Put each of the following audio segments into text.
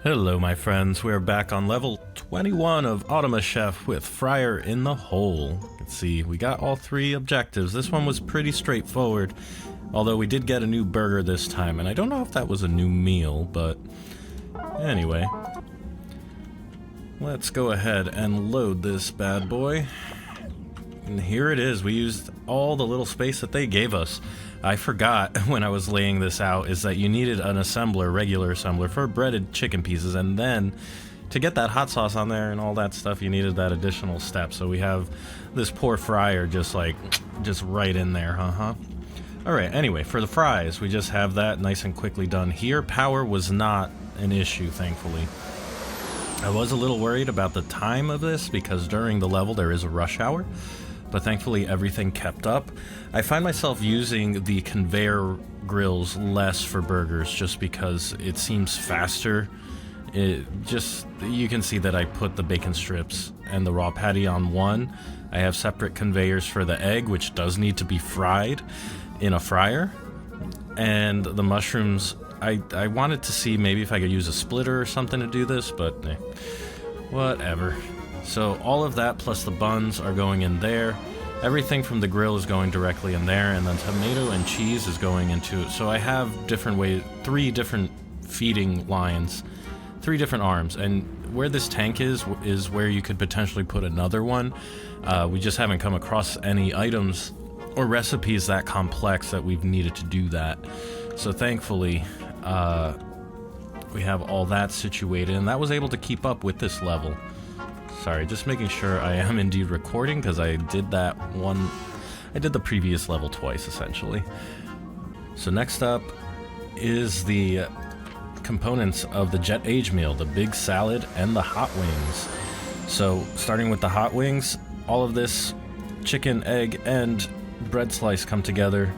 Hello my friends, we're back on level 21 of Automachef with Fryer in the Hole. Let's see, we got all three objectives. This one was pretty straightforward, although we did get a new burger this time, and I don't know if that was a new meal, but anyway. Let's go ahead and load this bad boy. And here it is. We used all the little space that they gave us. I forgot when I was laying this out is that you needed an assembler, regular assembler, for breaded chicken pieces, and then to get that hot sauce on there and all that stuff, you needed that additional step. So we have this poor fryer just right in there, Alright, anyway, for the fries, we just have that nice and quickly done here. Power was not an issue, thankfully. I was a little worried about the time of this because during the level there is a rush hour, but thankfully everything kept up. I find myself using the conveyor grills less for burgers just because it seems faster. You can see that I put the bacon strips and the raw patty on one. I have separate conveyors for the egg, which does need to be fried in a fryer. And the mushrooms, I wanted to see maybe if I could use a splitter or something to do this, but whatever. So all of that plus the buns are going in there. Everything from the grill is going directly in there, and then tomato and cheese is going into it. So I have different ways, 3 different feeding lines, 3 different arms, and where this tank is where you could potentially put another one. We just haven't come across any items or recipes that complex that we've needed to do that. So thankfully, we have all that situated, and that was able to keep up with this level. Sorry, just making sure I am indeed recording, because I did the previous level twice, essentially. So next up is the components of the Jet Age meal, the big salad and the hot wings. So starting with the hot wings, all of this chicken, egg, and bread slice come together.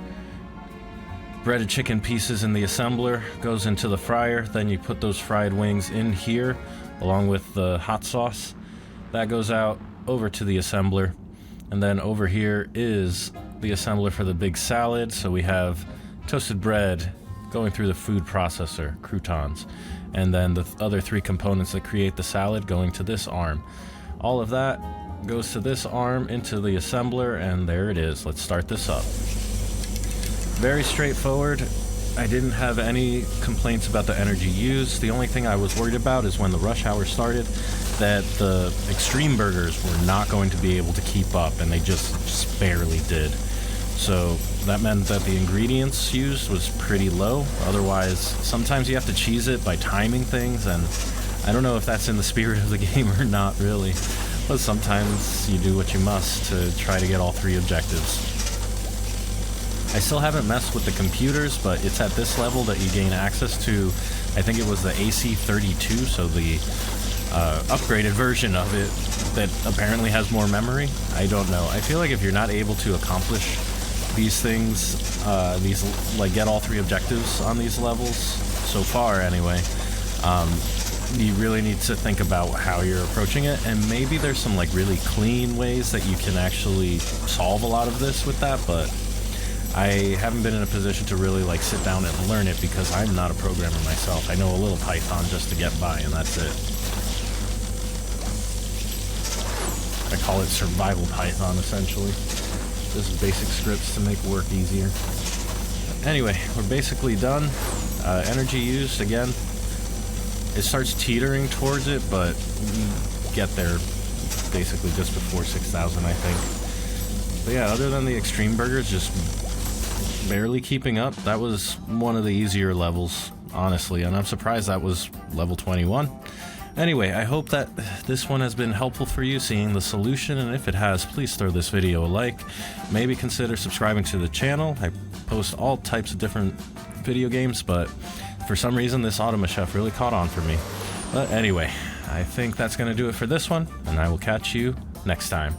Breaded chicken pieces in the assembler goes into the fryer, then you put those fried wings in here along with the hot sauce. That goes out over to the assembler, and then over here is the assembler for the big salad. So we have toasted bread going through the food processor, croutons, and then the other 3 components that create the salad going to this arm. All of that goes to this arm into the assembler, and there it is. Let's start this up. Very straightforward. I didn't have any complaints about the energy used. The only thing I was worried about is when the rush hour started, that the extreme burgers were not going to be able to keep up, and they just barely did. So that meant that the ingredients used was pretty low. Otherwise, sometimes you have to cheese it by timing things, and I don't know if that's in the spirit of the game or not, really. But sometimes you do what you must to try to get all 3 objectives. I still haven't messed with the computers, but it's at this level that you gain access to, I think it was the AC32, so the upgraded version of it that apparently has more memory. I don't know. I feel like if you're not able to accomplish these things, get all 3 objectives on these levels, so far anyway, you really need to think about how you're approaching it, and maybe there's some really clean ways that you can actually solve a lot of this with that, but I haven't been in a position to really sit down and learn it because I'm not a programmer myself. I know a little Python just to get by, and that's it. I call it survival Python, essentially. Just basic scripts to make work easier. Anyway, we're basically done. Energy used, again, it starts teetering towards it, but we get there basically just before 6,000, I think. But yeah, other than the extreme burgers, just barely keeping up. That was one of the easier levels, honestly, and I'm surprised that was level 21. Anyway, I hope that this one has been helpful for you seeing the solution, and if it has, please throw this video a like. Maybe consider subscribing to the channel. I post all types of different video games, but for some reason this Automachef really caught on for me. But anyway, I think that's going to do it for this one, and I will catch you next time.